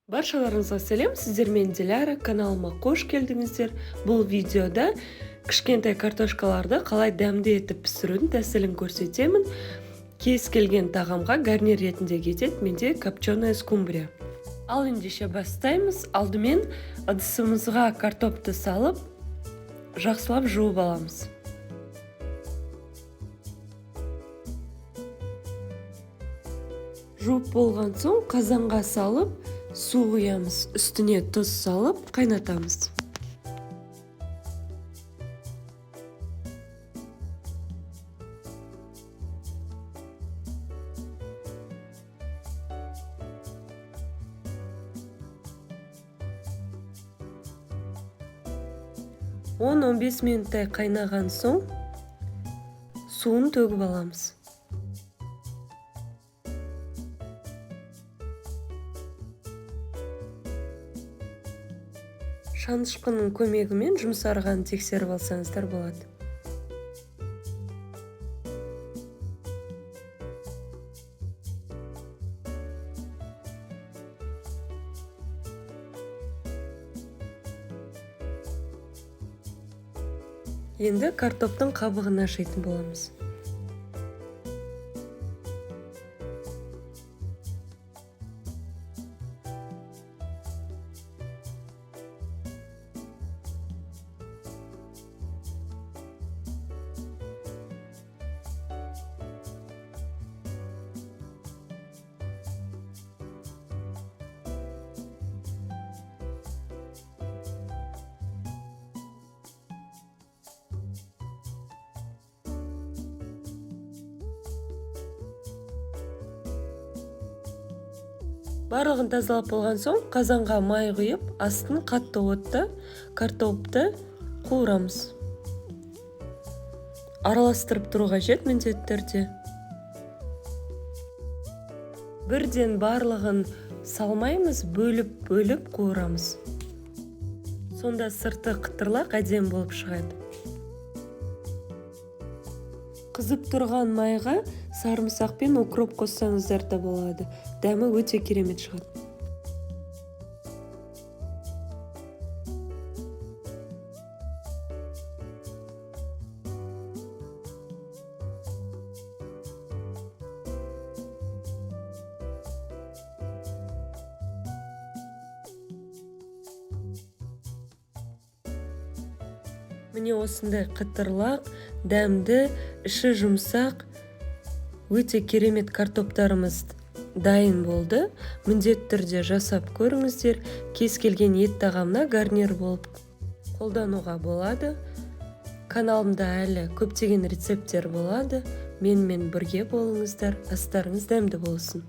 Баршаларыңызға сәлем, сіздермен Диляра, каналыма қош келдіңіздер. Бұл видеода кішкентай картошкаларды қалай дәмді етіп пісірудің тәсілін көрсетемін. Кез келген тағамға гарнир ретінде кетеді, менде копченая скумбрия. Ал ендеше бастаймыз. Алдымен ыдысымызға картопты салып, жақсылап жуып аламыз. Жуып болған соң қазанға салып, су құямыз, үстіне тұз салып қайнатамыз. Он 15 минуттай қайнаған соң суын төгіп аламыз. Шанышқының көмегімен жұмсарғанын тексеріп алсаңыздар болады. Енді картоптың қабығын ашитын боламыз. Барлығын тазалап болған соң қазанға май құйып, астын қатты отта картопты қуырамыз. Араластырып тұру қажет міндетті түрде. Бірден барлығын салмаймыз, бөліп қуырамыз. Сонда сырты қытырлақ әдемі болып шығады. Қызып тұрған майға сарымсақ пен укроп қоссаңыздар да болады. Дәмі өте керемет шығады. Міне осындай қытырлақ, дәмді, іші жұмсақ, өте керемет картоптарымыз дайын болды. Міндетті түрде жасап көріңіздер. Кез келген ет тағамына гарнир болып қолдануға болады. Каналымда әлі көптеген рецепттер болады. Менімен бірге болыңыздар. Астарыңыз дәмді болсын.